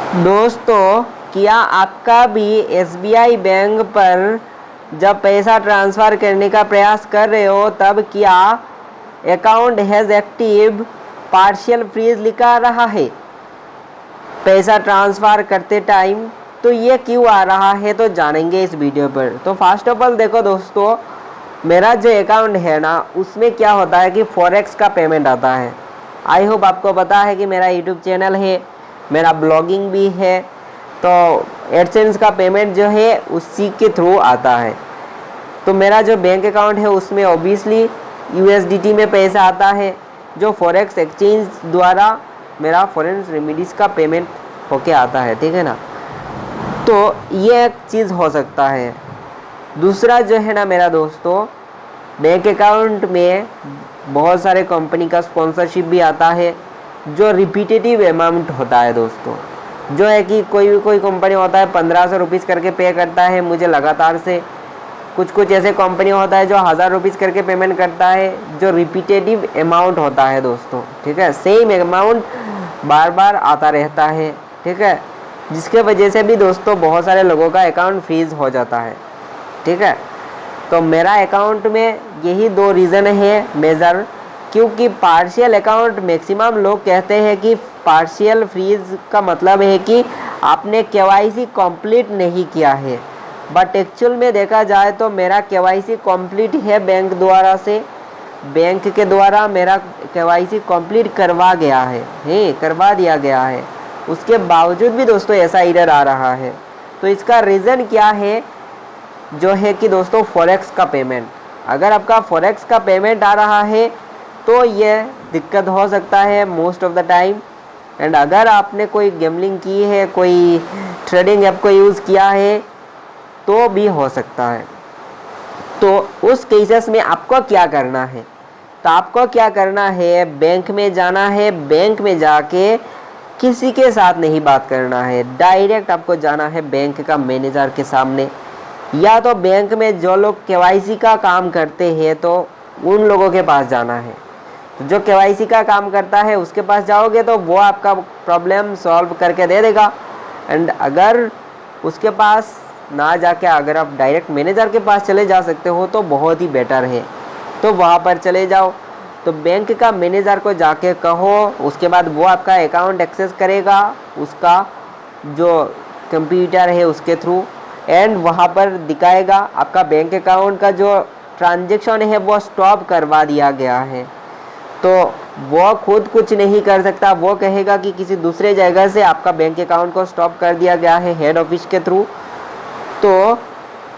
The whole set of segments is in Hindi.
दोस्तों, क्या आपका भी एसबीआई बैंक पर जब पैसा ट्रांसफ़र करने का प्रयास कर रहे हो तब क्या account has active partial freeze लिखा रहा है पैसा ट्रांसफ़र करते टाइम? तो ये क्यों आ रहा है तो जानेंगे इस वीडियो पर। तो फर्स्ट ऑफ ऑल देखो दोस्तों, मेरा जो अकाउंट है ना उसमें क्या होता है कि फॉरेक्स का पेमेंट आता है। आई होप आपको पता है कि मेरा यूट्यूब चैनल है, मेरा ब्लॉगिंग भी है, तो एडसेंस का पेमेंट जो है उसी के थ्रू आता है। तो मेरा जो बैंक अकाउंट है उसमें ऑब्वियसली यूएसडीटी में पैसा आता है जो फॉरेक्स एक्सचेंज द्वारा मेरा फॉरेन रेमिडीज़ का पेमेंट होके आता है, ठीक है ना। तो ये एक चीज़ हो सकता है। दूसरा जो है ना मेरा दोस्तों, बैंक अकाउंट में बहुत सारे कंपनी का स्पॉन्सरशिप भी आता है जो रिपीटेटिव अमाउंट होता है दोस्तों। जो है कि कोई कंपनी होता है 1500 रुपीज़ करके पे करता है मुझे लगातार से, कुछ ऐसे कंपनी होता है जो 1000 रुपीज़ करके पेमेंट करता है जो रिपीटेटिव अमाउंट होता है दोस्तों, ठीक है। सेम अमाउंट बार बार आता रहता है, ठीक है, जिसके वजह से भी दोस्तों बहुत सारे लोगों का अकाउंट फ्रीज हो जाता है, ठीक है। तो मेरा अकाउंट में यही दो रीज़न है मेजर, क्योंकि पार्शियल अकाउंट मैक्सिमम लोग कहते हैं कि पार्शियल फ्रीज का मतलब है कि आपने केवाईसी कंप्लीट नहीं किया है, बट एक्चुअल में देखा जाए तो मेरा केवाईसी कंप्लीट है बैंक द्वारा से, बैंक के द्वारा मेरा केवाईसी कंप्लीट करवा दिया गया है। उसके बावजूद भी दोस्तों ऐसा एरर आ रहा है। तो इसका रीज़न क्या है? जो है कि दोस्तों फॉरेक्स का पेमेंट। अगर आपका फॉरेक्स का पेमेंट आ रहा है तो ये दिक्कत हो सकता है most of the time. And अगर आपने कोई गैम्बलिंग की है, कोई ट्रेडिंग ऐप को यूज़ किया है तो भी हो सकता है। तो उस केसेस में आपको क्या करना है? तो आपको क्या करना है, बैंक में जाना है, बैंक में जाके किसी के साथ नहीं बात करना है, डायरेक्ट आपको जाना है बैंक का मैनेजर के सामने, या तो बैंक में जो लोग केवाईसी का काम करते हैं तो उन लोगों के पास जाना है। जो केवाईसी का काम करता है उसके पास जाओगे तो वो आपका प्रॉब्लम सॉल्व करके दे देगा। एंड अगर उसके पास ना जाके अगर आप डायरेक्ट मैनेजर के पास चले जा सकते हो तो बहुत ही बेटर है, तो वहाँ पर चले जाओ। तो बैंक का मैनेजर को जाके कहो, उसके बाद वो आपका अकाउंट एक्सेस करेगा उसका जो कंप्यूटर है उसके थ्रू, एंड वहाँ पर दिखाएगा आपका बैंक अकाउंट का जो ट्रांजैक्शन है वो स्टॉप करवा दिया गया है। तो वो खुद कुछ नहीं कर सकता, वो कहेगा कि किसी दूसरे जगह से आपका बैंक अकाउंट को स्टॉप कर दिया गया है हेड ऑफिस के थ्रू। तो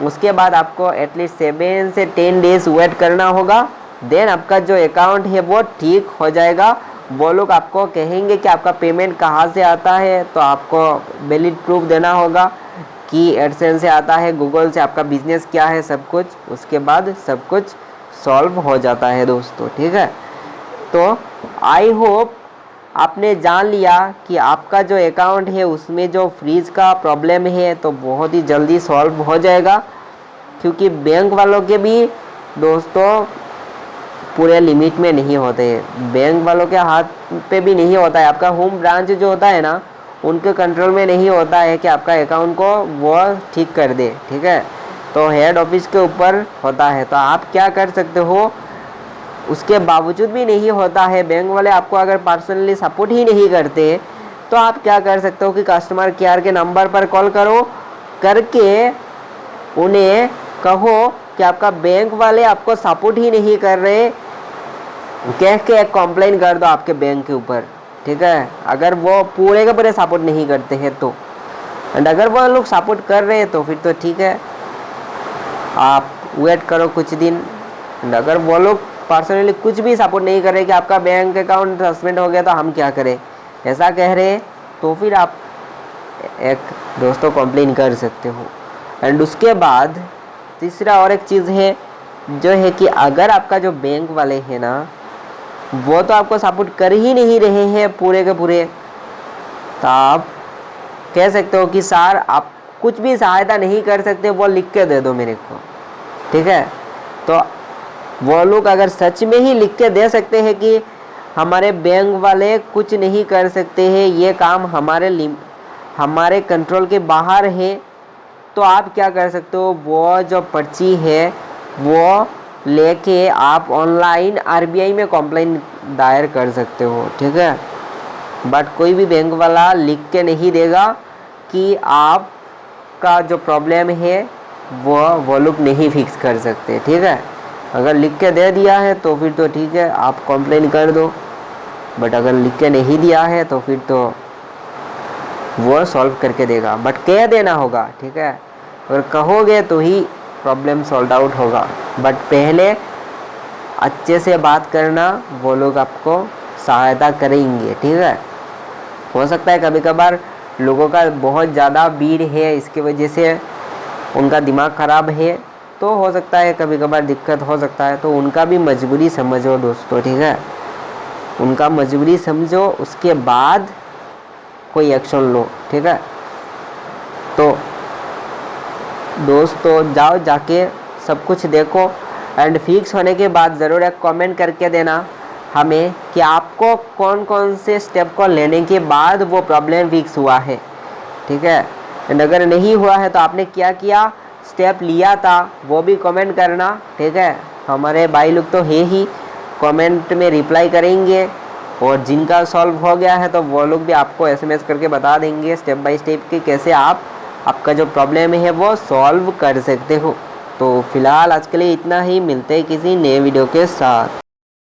उसके बाद आपको एटलीस्ट 7 से 10 डेज वेट करना होगा, देन आपका जो अकाउंट है वो ठीक हो जाएगा। वो लोग आपको कहेंगे कि आपका पेमेंट कहाँ से आता है, तो आपको वैलिड प्रूफ देना होगा कि एडसेंस से आता है, गूगल से, आपका बिजनेस क्या है, सब कुछ। उसके बाद सब कुछ सॉल्व हो जाता है दोस्तों, ठीक है। तो आई होप आपने जान लिया कि आपका जो अकाउंट है उसमें जो फ्रीज का प्रॉब्लम है तो बहुत ही जल्दी सॉल्व हो जाएगा, क्योंकि बैंक वालों के भी दोस्तों पूरे लिमिट में नहीं होते हैं। बैंक वालों के हाथ पे भी नहीं होता है, आपका होम ब्रांच जो होता है ना उनके कंट्रोल में नहीं होता है कि आपका अकाउंट को वो ठीक कर दे, ठीक है। तो हेड ऑफिस के ऊपर होता है। तो आप क्या कर सकते हो, उसके बावजूद भी नहीं होता है, बैंक वाले आपको अगर पर्सनली सपोर्ट ही नहीं करते तो आप क्या कर सकते हो कि कस्टमर केयर के नंबर पर कॉल करो, करके उन्हें कहो कि आपका बैंक वाले आपको सपोर्ट ही नहीं कर रहे, कह के एक कंप्लेन कर दो आपके बैंक के ऊपर, ठीक है। अगर वो पूरे के पूरे सपोर्ट नहीं करते हैं तो, एंड अगर वो लोग सपोर्ट कर रहे हैं तो फिर तो ठीक है, आप वेट करो कुछ दिन। एंड अगर वो लोग पर्सनली कुछ भी सपोर्ट नहीं कर रहे कि आपका बैंक अकाउंट सस्पेंड हो गया तो हम क्या करें, ऐसा कह रहे हैं, तो फिर आप एक दोस्तों कंप्लेन कर सकते हो। एंड उसके बाद तीसरा और एक चीज़ है जो है कि अगर आपका जो बैंक वाले हैं ना वो तो आपको सपोर्ट कर ही नहीं रहे हैं पूरे के पूरे, तो आप कह सकते हो कि सर आप कुछ भी सहायता नहीं कर सकते, वो लिख के दे दो मेरे को, ठीक है। तो वो लोग अगर सच में ही लिख के दे सकते हैं कि हमारे बैंक वाले कुछ नहीं कर सकते हैं, ये काम हमारे कंट्रोल के बाहर है तो आप क्या कर सकते हो, वो जो पर्ची है वो लेके आप ऑनलाइन आरबीआई में कंप्लेंट दायर कर सकते हो, ठीक है। बट कोई भी बैंक वाला लिख के नहीं देगा कि आपका जो प्रॉब्लम है वो लोग नहीं फिक्स कर सकते, ठीक है। अगर लिख के दे दिया है तो फिर तो ठीक है, आप कंप्लेन कर दो। बट अगर लिख के नहीं दिया है तो फिर तो वो सॉल्व करके देगा, बट कह देना होगा, ठीक है। अगर कहोगे तो ही प्रॉब्लम सॉल्व आउट होगा, बट पहले अच्छे से बात करना, वो लोग आपको सहायता करेंगे, ठीक है। हो सकता है कभी कभार लोगों का बहुत ज़्यादा भीड़ है, इसकी वजह से उनका दिमाग ख़राब है, तो हो सकता है कभी कभार दिक्कत हो सकता है, तो उनका भी मजबूरी समझो दोस्तों, ठीक है। उनका मजबूरी समझो, उसके बाद कोई एक्शन लो, ठीक है। तो दोस्तों जाओ, जाके सब कुछ देखो एंड फिक्स होने के बाद ज़रूर एक कमेंट करके देना हमें कि आपको कौन कौन से स्टेप को लेने के बाद वो प्रॉब्लम फिक्स हुआ है, ठीक है। एंड अगर नहीं हुआ है तो आपने क्या क्या स्टेप लिया था वो भी कमेंट करना, ठीक है। हमारे भाई लोग तो है ही, कमेंट में रिप्लाई करेंगे, और जिनका सॉल्व हो गया है तो वो लोग भी आपको एसएमएस करके बता देंगे स्टेप बाय स्टेप कि कैसे आपका जो प्रॉब्लम है वो सॉल्व कर सकते हो। तो फिलहाल आज के लिए इतना ही, मिलते हैं किसी नए वीडियो के साथ।